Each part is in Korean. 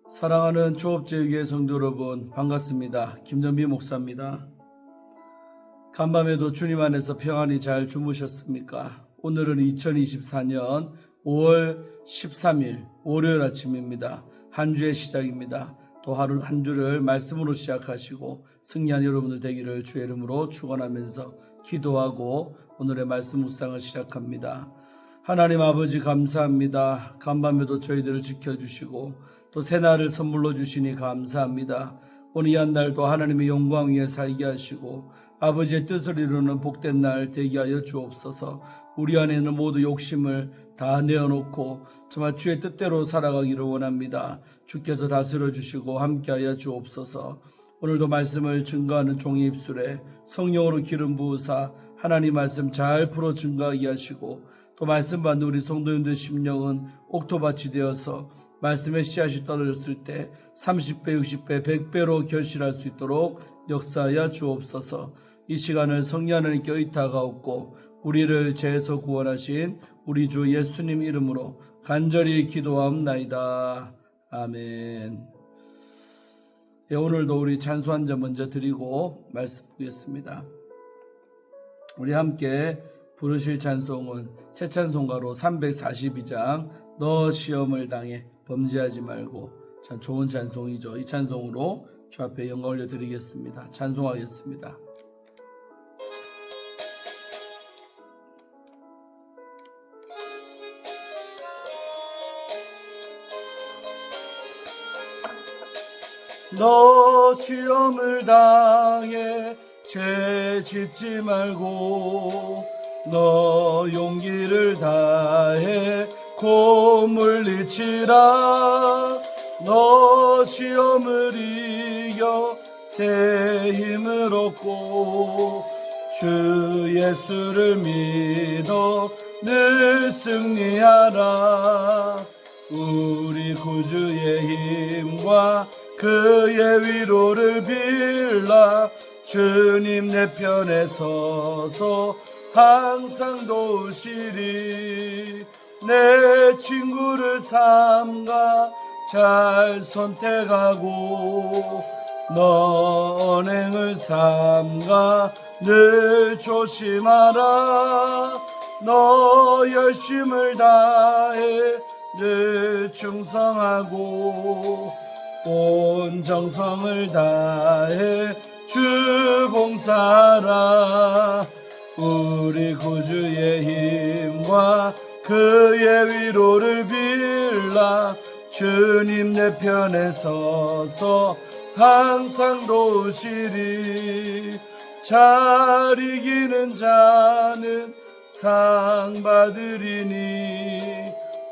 사랑하는 조업제육의 성도 여러분, 반갑습니다. 김전비 목사입니다. 간밤에도 주님 안에서 평안히 잘 주무셨습니까? 오늘은 2024년 5월 13일 월요일 아침입니다. 한 주의 시작입니다. 또 하루 한 주를 말씀으로 시작하시고 승리한 여러분들 되기를 주의 이름으로 축원하면서 기도하고 오늘의 말씀 묵상을 시작합니다. 하나님 아버지 감사합니다. 간밤에도 저희들을 지켜주시고 또 새날을 선물로 주시니 감사합니다. 오늘 이 한 날도 하나님의 영광 위에 살게 하시고 아버지의 뜻을 이루는 복된 날 되게 하여 주옵소서. 우리 안에는 모두 욕심을 다 내어놓고 정말 주의 뜻대로 살아가기를 원합니다. 주께서 다스려 주시고 함께하여 주옵소서. 오늘도 말씀을 증거하는 종의 입술에 성령으로 기름 부으사 하나님 말씀 잘 풀어 증거하게 하시고 또 말씀 받는 우리 성도님들 심령은 옥토밭이 되어서 말씀의 씨앗이 떨어졌을 때 30배, 60배, 100배로 결실할 수 있도록 역사하여 주옵소서. 이 시간을 성령 하나님께 의탁하옵고 우리를 죄에서 구원하신 우리 주 예수님 이름으로 간절히 기도하옵나이다. 아멘. 예, 오늘도 우리 찬송 한 점 먼저 드리고 말씀 보겠습니다. 우리 함께 부르실 찬송은 새 찬송가로 342장 너 시험을 당해 범죄하지 말고, 참 좋은 찬송이죠. 이 찬송으로 주 앞에 영광 올려드리겠습니다. 찬송하겠습니다. 너 시험을 당해 죄 짓지 말고 너 용기를 다해 곧 물리치라. 너 시험을 이겨 새 힘을 얻고 주 예수를 믿어 늘 승리하라. 우리 구주의 힘과 그의 위로를 빌라. 주님 내 편에 서서 항상 도우시리. 내 친구를 삼가 잘 선택하고 너 언행을 삼가 늘 조심하라. 너 열심을 다해 늘 충성하고 온 정성을 다해 주 봉사하라. 우리 구주의 힘과 그의 위로를 빌라. 주님 내 편에 서서 항상 도우시리. 잘 이기는 자는 상 받으리니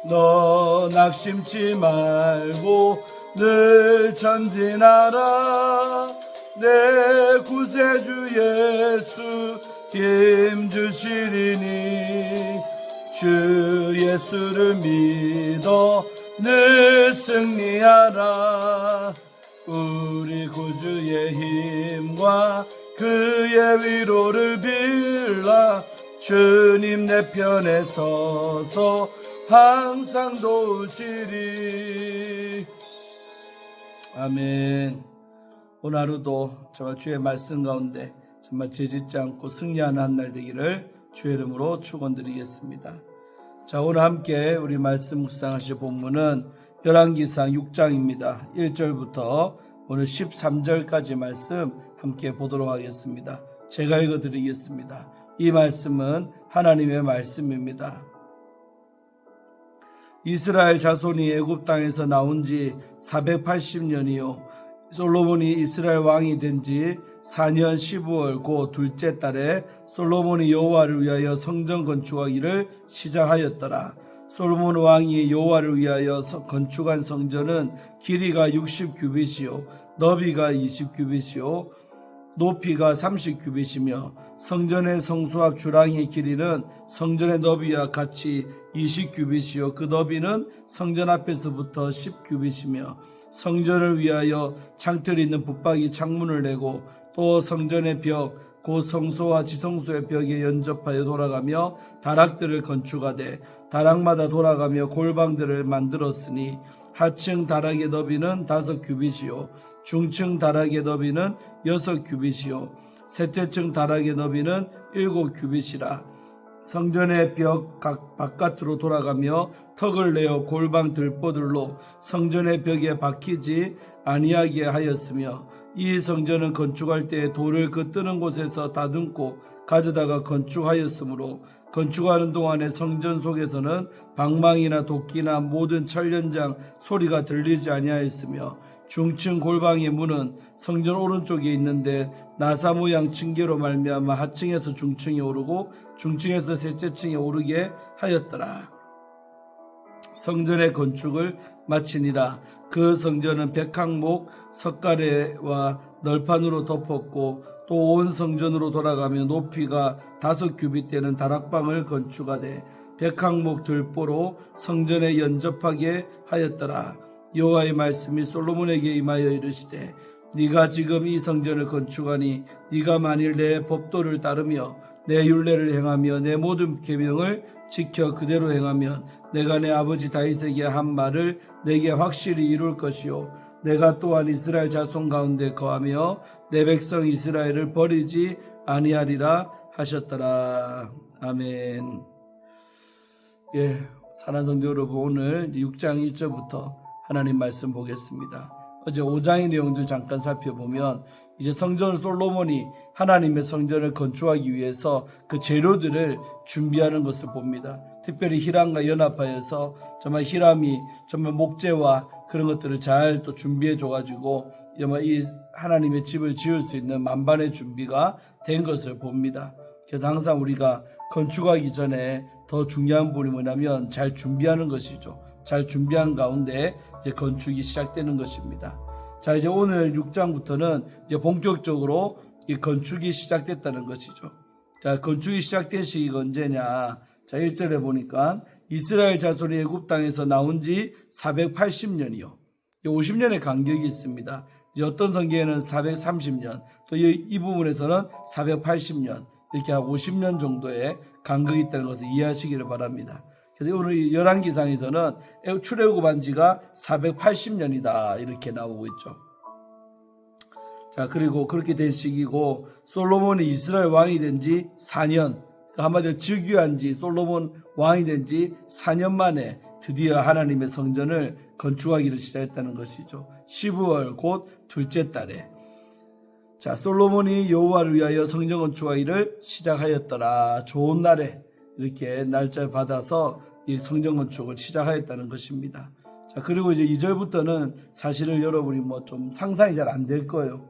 너 낙심치 말고 늘 전진하라. 내 구세주 예수 힘 주시리니 주 예수를 믿어 늘 승리하라. 우리 구주의 힘과 그의 위로를 빌라. 주님 내 편에 서서 항상 도우시리. 아멘. 오늘 하루도 정말 주의 말씀 가운데 정말 죄짓지 않고 승리하는 한 날 되기를 주의 이름으로 축원드리겠습니다. 자, 오늘 함께 우리 말씀 묵상하실 본문은 열왕기상 6장입니다. 1절부터 오늘 13절까지 말씀 함께 보도록 하겠습니다. 제가 읽어드리겠습니다. 이 말씀은 하나님의 말씀입니다. 이스라엘 자손이 애굽 땅에서 나온 지 480년이요 솔로몬이 이스라엘 왕이 된 지 4년 15월 고 둘째 달에 솔로몬이 여호와를 위하여 성전 건축하기를 시작하였더라. 솔로몬 왕이 여호와를 위하여 건축한 성전은 길이가 60규빗이요 너비가 20규빗이요 높이가 30규빗이며 성전의 성수합 주랑의 길이는 성전의 너비와 같이 20규빗이요 그 너비는 성전 앞에서부터 10규빗이며 성전을 위하여 창틀이 있는 붙박이 창문을 내고 또 성전의 벽 곧 성소와 지성소의 벽에 연접하여 돌아가며 다락들을 건축하되 다락마다 돌아가며 골방들을 만들었으니 하층 다락의 너비는 5규빗이요 중층 다락의 너비는 6규빗이요 셋째 층 다락의 너비는 7규빗이라. 성전의 벽 각 바깥으로 돌아가며 턱을 내어 골방 들보들로 성전의 벽에 박히지 아니하게 하였으며, 이 성전은 건축할 때 돌을 그 뜨는 곳에서 다듬고 가져다가 건축하였으므로 건축하는 동안에 성전 속에서는 방망이나 도끼나 모든 찰련장 소리가 들리지 아니하였으며, 중층 골방의 문은 성전 오른쪽에 있는데 나사 모양 층계로 말미암아 하층에서 중층에 오르고 중층에서 셋째 층에 오르게 하였더라. 성전의 건축을 마치니라. 그 성전은 백항목 석가래와 널판으로 덮었고 또 온 성전으로 돌아가며 높이가 5규빗 되는 다락방을 건축하되 백항목 들보로 성전에 연접하게 하였더라. 여호와의 말씀이 솔로몬에게 임하여 이르시되, 네가 지금 이 성전을 건축하니 네가 만일 내 법도를 따르며 내 율례를 행하며 내 모든 계명을 지켜 그대로 행하면 내가 내 아버지 다윗에게 한 말을 내게 확실히 이룰 것이요 내가 또한 이스라엘 자손 가운데 거하며 내 백성 이스라엘을 버리지 아니하리라 하셨더라. 아멘. 예, 사랑하는 성도 여러분, 오늘 6장 1절부터 하나님 말씀 보겠습니다. 어제 5장의 내용들 잠깐 살펴보면 이제 성전 솔로몬이 하나님의 성전을 건축하기 위해서 그 재료들을 준비하는 것을 봅니다. 특별히 히람과 연합하여서 정말 히람이 정말 목재와 그런 것들을 잘 또 준비해 줘가지고 이 하나님의 집을 지을 수 있는 만반의 준비가 된 것을 봅니다. 그래서 항상 우리가 건축하기 전에 더 중요한 부분이 뭐냐면 잘 준비하는 것이죠. 잘 준비한 가운데 이제 건축이 시작되는 것입니다. 자, 이제 오늘 6장부터는 이제 본격적으로 이 건축이 시작됐다는 것이죠. 자, 건축이 시작된 시기가 언제냐? 자, 1절에 보니까 이스라엘 자손이 애굽 땅에서 나온 지 480년이요. 50년의 간격이 있습니다. 이제 어떤 성경에는 430년, 또 이 부분에서는 480년, 이렇게 한 50년 정도의 간격이 있다는 것을 이해하시기를 바랍니다. 그래서 오늘 열왕기상에서는 출애굽한 지가 480년이다 이렇게 나오고 있죠. 자, 그리고 그렇게 된 시기고 솔로몬이 이스라엘 왕이 된 지 4년, 한마디로 즉위한 지 솔로몬 왕이 된 지 4년 만에 드디어 하나님의 성전을 건축하기를 시작했다는 것이죠. 12월 곧 둘째 달에. 자, 솔로몬이 여호와를 위하여 성전 건축하기를 시작하였더라. 좋은 날에 이렇게 날짜를 받아서 이 성전 건축을 시작하였다는 것입니다. 자, 그리고 이제 2절부터는 사실은 여러분이 뭐 좀 상상이 잘 안 될 거예요.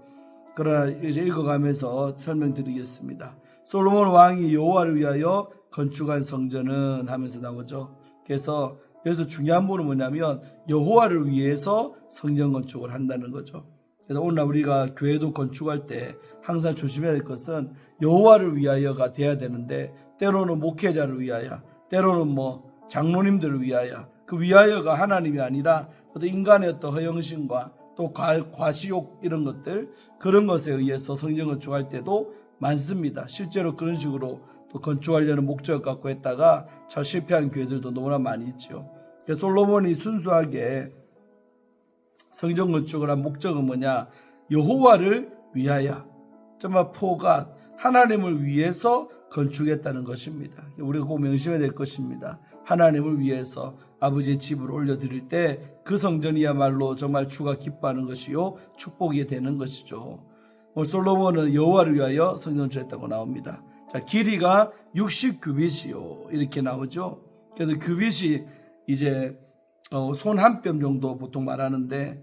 그러나 이제 읽어가면서 설명드리겠습니다. 솔로몬 왕이 여호와를 위하여 건축한 성전은 하면서 나오죠. 그래서 여기서 중요한 부분은 뭐냐면 여호와를 위해서 성전 건축을 한다는 거죠. 그래서 오늘 우리가 교회도 건축할 때 항상 조심해야 될 것은 여호와를 위하여가 돼야 되는데, 때로는 목회자를 위하여, 때로는 뭐 장로님들을 위하여, 그 위하여가 하나님이 아니라 어떤 인간의 어떤 허영심과 또 과시욕 이런 것들, 그런 것에 의해서 성전 건축할 때도 많습니다. 실제로 그런 식으로 또 건축하려는 목적을 갖고 했다가 잘 실패한 교회들도 너무나 많이 있죠. 솔로몬이 순수하게 성전 건축을 한 목적은 뭐냐? 여호와를 위하여, 정말 포가 하나님을 위해서 건축했다는 것입니다. 우리가 꼭 명심해야 될 것입니다. 하나님을 위해서 아버지의 집을 올려드릴 때 그 성전이야말로 정말 주가 기뻐하는 것이요 축복이 되는 것이죠. 솔로몬은 여호와를 위하여 성전을 건축했다고 나옵니다. 자, 길이가 60규빗이요 이렇게 나오죠. 그래서 규빗이 이제 손 한 뼘 정도 보통 말하는데,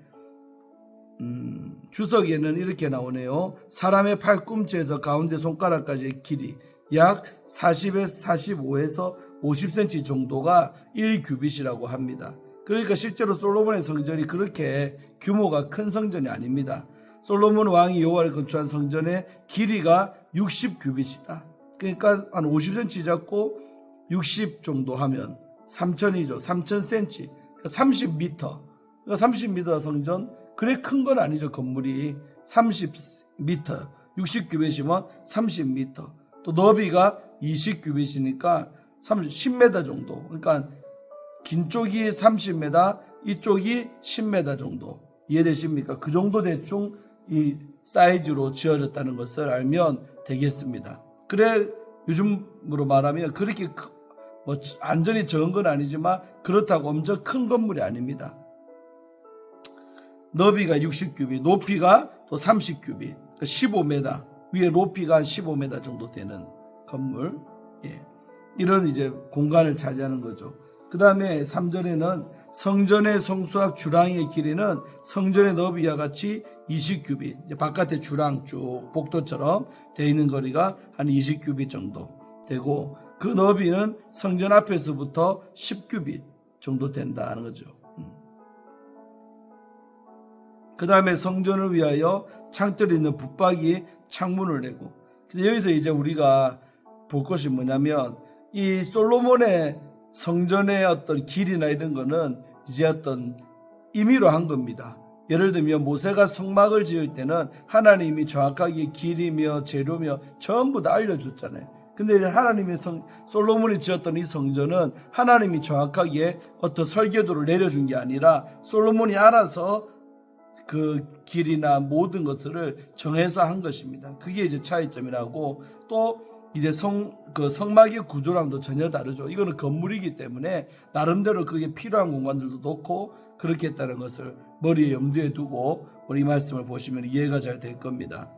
주석에는 이렇게 나오네요. 사람의 팔꿈치에서 가운데 손가락까지의 길이 약 40에서 45에서 50cm 정도가 1규빗이라고 합니다. 그러니까 실제로 솔로몬의 성전이 그렇게 규모가 큰 성전이 아닙니다. 솔로몬 왕이 여호와를 건축한 성전의 길이가 60규빗이다. 그러니까 한 50cm 잡고 60 정도 하면 3000이죠. 3000cm. 그러니까 30m. 그러니까 30m 성전, 그래 큰 건 아니죠. 건물이 30m. 60규빗이면 30m. 또 너비가 20규빗이니까 10m 정도. 그러니까 긴 쪽이 30m, 이쪽이 10m 정도. 이해되십니까? 그 정도 대충 이 사이즈로 지어졌다는 것을 알면 되겠습니다. 그래 요즘으로 말하면 그렇게 뭐 완전히 적은 건 아니지만 그렇다고 엄청 큰 건물이 아닙니다. 너비가 60규빗, 높이가 또 30규빗, 그러니까 15m, 위에 높이가 한 15m 정도 되는 건물. 예. 이런 이제 공간을 차지하는 거죠. 그 다음에 3절에는 성전의 성수학 주랑의 길이는 성전의 너비와 같이 20규빗, 이제 바깥에 주랑 쭉 복도처럼 되어 있는 거리가 한 20규빗 정도 되고, 그 너비는 성전 앞에서부터 10규빗 정도 된다는 거죠. 그 다음에 성전을 위하여 창틀이 있는 붙박이 창문을 내고, 여기서 이제 우리가 볼 것이 뭐냐면, 이 솔로몬의 성전의 어떤 길이나 이런 거는 이제 어떤 임의로 한 겁니다. 예를 들면 모세가 성막을 지을 때는 하나님이 정확하게 길이며 재료며 전부 다 알려줬잖아요. 근데 하나님의 솔로몬이 지었던 이 성전은 하나님이 정확하게 어떤 설계도를 내려준 게 아니라 솔로몬이 알아서 그 길이나 모든 것들을 정해서 한 것입니다. 그게 이제 차이점이라고. 또 이제 성막의 구조랑도 전혀 다르죠. 이거는 건물이기 때문에 나름대로 그게 필요한 공간들도 놓고 그렇게 했다는 것을 머리에 염두에 두고 우리 말씀을 보시면 이해가 잘 될 겁니다.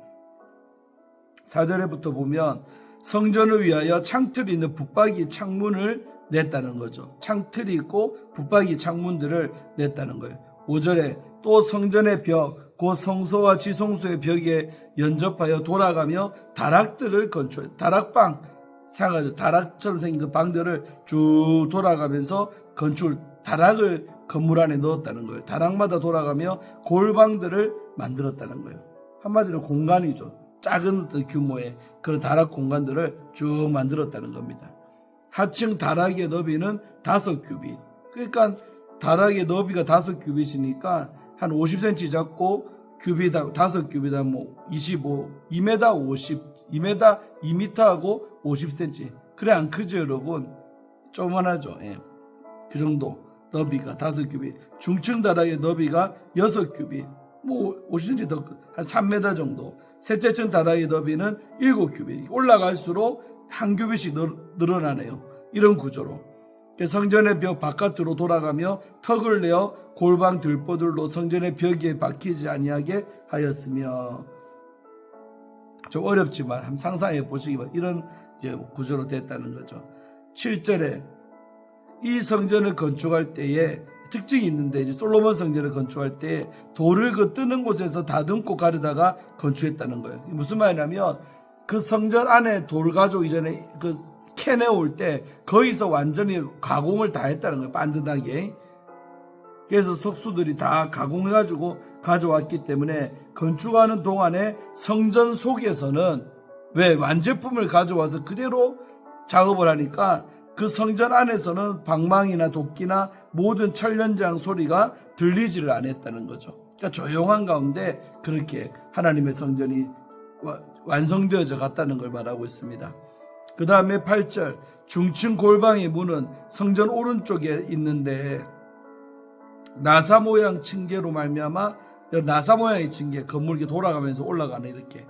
4절에부터 보면 성전을 위하여 창틀이 있는 붙박이 창문을 냈다는 거죠. 창틀이 있고 붙박이 창문들을 냈다는 거예요. 5절에 또 성전의 벽, 곧 성소와 지성소의 벽에 연접하여 돌아가며 다락들을 건축해. 다락방, 생각하죠. 다락처럼 생긴 그 방들을 쭉 돌아가면서 다락을 건물 안에 넣었다는 거예요. 다락마다 돌아가며 골방들을 만들었다는 거예요. 한마디로 공간이죠. 작은 어떤 규모의 그런 다락 공간들을 쭉 만들었다는 겁니다. 하층 다락의 너비는 5규빗. 그러니까 다락의 너비가 5규빗이니까 한 50cm 잡고 규빗 5규빗 뭐 25, 2m 50, 2m하고 50cm. 그래 안 크죠, 여러분? 조그만하죠. 예. 그 정도 너비가 5규빗. 중층 다락의 너비가 6규빗. 뭐 50cm 더 한 3m 정도. 셋째 층 다락의 너비는 7규빗. 올라갈수록 한 규빗씩 늘어나네요. 이런 구조로. 성전의 벽 바깥으로 돌아가며 턱을 내어 골방 들보들로 성전의 벽에 박히지 아니하게 하였으며. 좀 어렵지만 한번 상상해 보시기 바랍니다. 이런 이제 구조로 됐다는 거죠. 7절에 이 성전을 건축할 때에 특징이 있는데, 이제 솔로몬 성전을 건축할 때 돌을 그 뜨는 곳에서 다듬고 가려다가 건축했다는 거예요. 무슨 말이냐면 그 성전 안에 돌 가져오기 전에 그 캐내올 때 거기서 완전히 가공을 다 했다는 거예요. 반듯하게. 그래서 석수들이 다 가공해가지고 가져왔기 때문에 건축하는 동안에 성전 속에서는 왜 완제품을 가져와서 그대로 작업을 하니까 그 성전 안에서는 방망이나 도끼나 모든 철련장 소리가 들리지를 않았다는 거죠. 그러니까 조용한 가운데 그렇게 하나님의 성전이 완성되어져 갔다는 걸 말하고 있습니다. 그 다음에 8절 중층 골방의 문은 성전 오른쪽에 있는데 나사 모양 층계로 말미암아, 나사 모양의 층계, 건물 이렇게 돌아가면서 올라가는 이렇게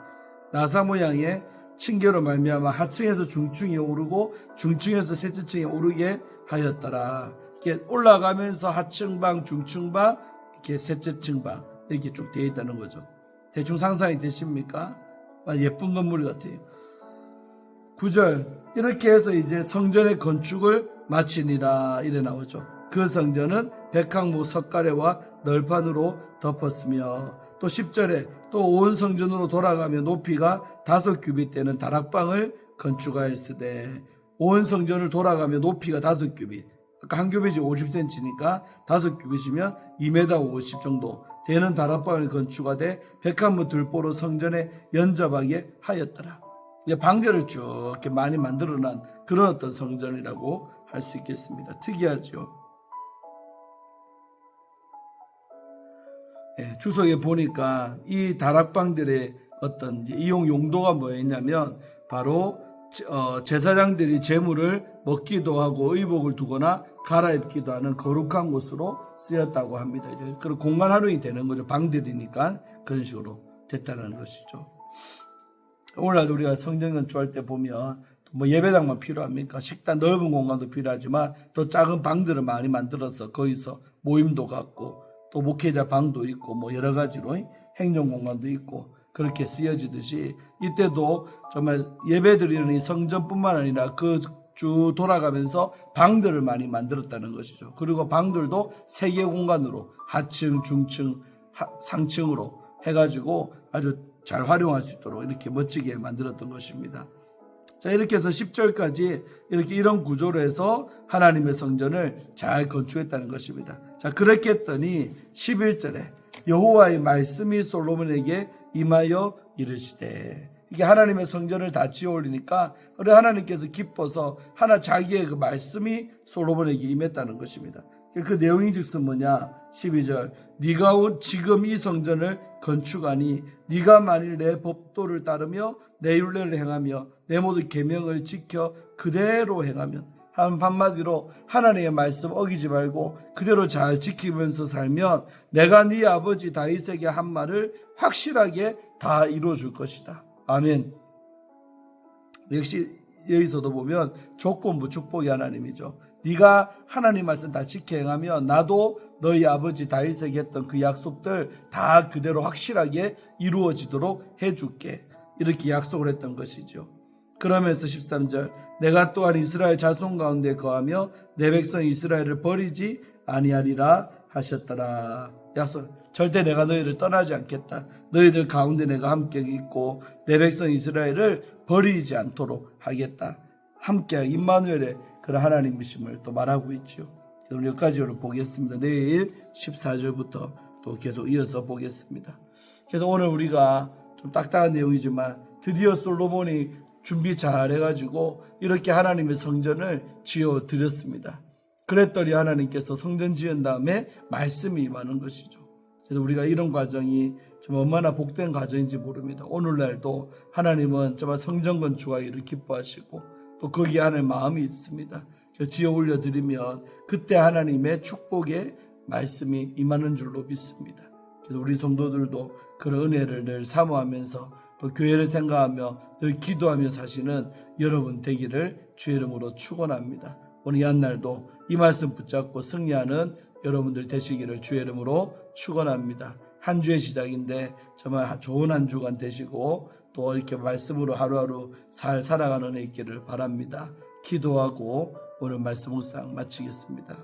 나사 모양의 층계로 말미암아 하층에서 중층에 오르고 중층에서 셋째 층에 오르게 하였더라. 이렇게 올라가면서 하층방, 중층방, 이렇게 셋째 층방 이렇게 쭉 되어 있다는 거죠. 대충 상상이 되십니까? 예쁜 건물 같아요. 9절 이렇게 해서 이제 성전의 건축을 마치니라 이래 나오죠. 그 성전은 백항목 석가래와 널판으로 덮었으며, 또 10절에 또 온 성전으로 돌아가며 높이가 5규빗 되는 다락방을 건축하였으되, 온 성전을 돌아가며 높이가 5규빗, 아까 한 규빗이 50cm니까 5규빗이면 2m 50 정도 되는 다락방을 건축하되 백합문 들보로 성전에 연접하게 하였더라. 방제를 쭉 이렇게 많이 만들어난 그런 어떤 성전이라고 할 수 있겠습니다. 특이하죠. 주석에 보니까 이 다락방들의 어떤 이용 용도가 뭐였냐면 바로 제사장들이 제물을 먹기도 하고 의복을 두거나 갈아입기도 하는 거룩한 곳으로 쓰였다고 합니다. 이제 그런 공간 활용이 되는 거죠. 방들이니까 그런 식으로 됐다는 것이죠. 오늘날도 우리가 성전 건축할 때 보면 뭐 예배당만 필요합니까? 식당 넓은 공간도 필요하지만 또 작은 방들을 많이 만들어서 거기서 모임도 갖고 또 목회자 방도 있고 뭐 여러 가지로 행정 공간도 있고 그렇게 쓰여지듯이 이때도 정말 예배드리는 이 성전뿐만 아니라 그 쭉 돌아가면서 방들을 많이 만들었다는 것이죠. 그리고 방들도 세 개 공간으로 하층, 중층, 상층으로 해가지고 아주 잘 활용할 수 있도록 이렇게 멋지게 만들었던 것입니다. 자, 이렇게 해서 10절까지 이렇게 이런 구조로 해서 하나님의 성전을 잘 건축했다는 것입니다. 자, 그렇게 했더니 11절에 여호와의 말씀이 솔로몬에게 임하여 이르시되, 이게 하나님의 성전을 다 지어 올리니까 우리 하나님께서 기뻐서 자기의 그 말씀이 솔로몬에게 임했다는 것입니다. 그 내용이 즉슨 뭐냐? 12절, 네가 지금 이 성전을 건축하니 네가 만일 내 법도를 따르며 내 율례를 행하며 내 모든 계명을 지켜 그대로 행하면, 한마디로 하나님의 말씀 어기지 말고 그대로 잘 지키면서 살면 내가 네 아버지 다윗에게 한 말을 확실하게 다 이루어줄 것이다. 아멘. 역시 여기서도 보면 조건부 축복의 하나님이죠. 네가 하나님 말씀 다 지켜 행하면 나도 너희 아버지 다윗에게 했던 그 약속들 다 그대로 확실하게 이루어지도록 해줄게. 이렇게 약속을 했던 것이죠. 그러면서 13절, 내가 또한 이스라엘 자손 가운데 거하며 내 백성 이스라엘을 버리지 아니하리라 하셨더라. 약속. 절대 내가 너희를 떠나지 않겠다. 너희들 가운데 내가 함께 있고 내 백성 이스라엘을 버리지 않도록 하겠다. 함께 임마누엘의 그런 하나님이심을 또 말하고 있죠. 오늘 여기까지로 보겠습니다. 내일 14절부터 또 계속 이어서 보겠습니다. 그래서 오늘 우리가 좀 딱딱한 내용이지만 드디어 솔로몬이 준비 잘 해가지고 이렇게 하나님의 성전을 지어 드렸습니다. 그랬더니 하나님께서 성전 지은 다음에 말씀이 임하는 것이죠. 그래서 우리가 이런 과정이 좀 얼마나 복된 과정인지 모릅니다. 오늘날도 하나님은 정말 성전 건축하기를 기뻐하시고 또 거기에 하나님의 마음이 있습니다. 지어 올려드리면 그때 하나님의 축복의 말씀이 임하는 줄로 믿습니다. 그래서 우리 성도들도 그런 은혜를 늘 사모하면서 또 교회를 생각하며 늘 기도하며 사시는 여러분 되기를 주의 이름으로 축원합니다. 오늘 이 한날도 이 말씀 붙잡고 승리하는 여러분들 되시기를 주의 이름으로 축원합니다. 한 주의 시작인데 정말 좋은 한 주간 되시고 또 이렇게 말씀으로 하루하루 잘 살아가는 애 있기를 바랍니다. 기도하고 오늘 말씀 묵상 마치겠습니다.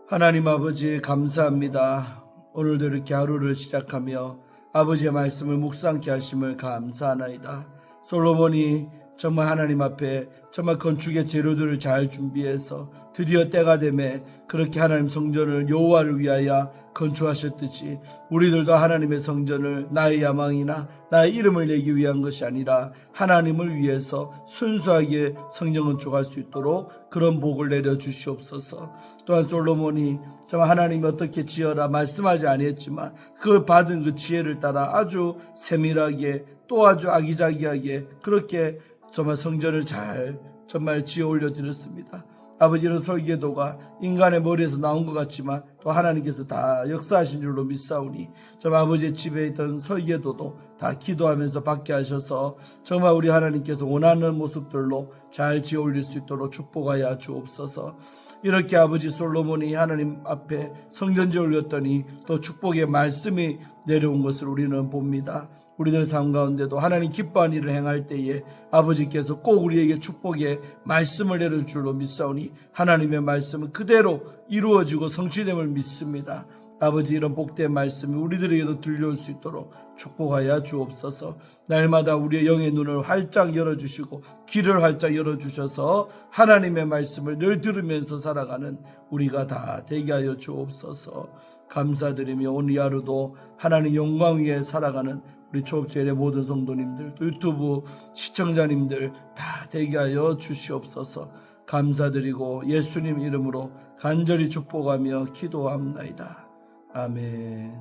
하나님 아버지 감사합니다. 오늘도 이렇게 하루를 시작하며 아버지의 말씀을 묵상케 하심을 감사하나이다. 솔로몬이 정말 하나님 앞에 정말 건축의 재료들을 잘 준비해서 드디어 때가 되매 그렇게 하나님 성전을 여호와를 위하여 건축하셨듯이 우리들도 하나님의 성전을 나의 야망이나 나의 이름을 내기 위한 것이 아니라 하나님을 위해서 순수하게 성전 건축할 수 있도록 그런 복을 내려 주시옵소서. 또한 솔로몬이 정말 하나님이 어떻게 지어라 말씀하지 아니했지만 그 받은 그 지혜를 따라 아주 세밀하게 또 아주 아기자기하게 그렇게 정말 성전을 잘 정말 지어 올려드렸습니다. 아버지는 설계도가 인간의 머리에서 나온 것 같지만 또 하나님께서 다 역사하신 줄로 믿사오니 정말 아버지의 집에 있던 설계도도 다 기도하면서 받게 하셔서 정말 우리 하나님께서 원하는 모습들로 잘 지어 올릴 수 있도록 축복하여 주옵소서. 이렇게 아버지 솔로몬이 하나님 앞에 성전 지어 올렸더니 또 축복의 말씀이 내려온 것을 우리는 봅니다. 우리들 삶 가운데도 하나님 기뻐하는 일을 행할 때에 아버지께서 꼭 우리에게 축복의 말씀을 내릴 줄로 믿사오니 하나님의 말씀은 그대로 이루어지고 성취됨을 믿습니다. 아버지 이런 복된 말씀이 우리들에게도 들려올 수 있도록 축복하여 주옵소서. 날마다 우리의 영의 눈을 활짝 열어주시고 귀를 활짝 열어주셔서 하나님의 말씀을 늘 들으면서 살아가는 우리가 다 되게 하여 주옵소서. 감사드리며 오늘 하루도 하나님 영광 위에 살아가는 우리 초업제일의 모든 성도님들 또 유튜브 시청자님들 다 되게 하여 주시옵소서. 감사드리고 예수님 이름으로 간절히 축복하며 기도합나이다. 아멘.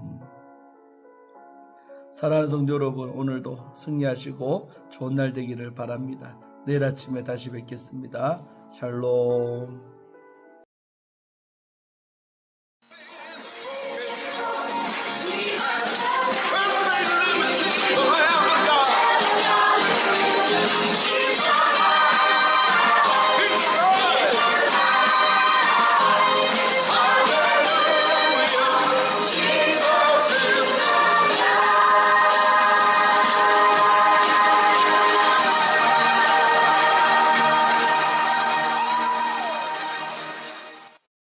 사랑하는 성도 여러분, 오늘도 승리하시고 좋은 날 되기를 바랍니다. 내일 아침에 다시 뵙겠습니다. 샬롬.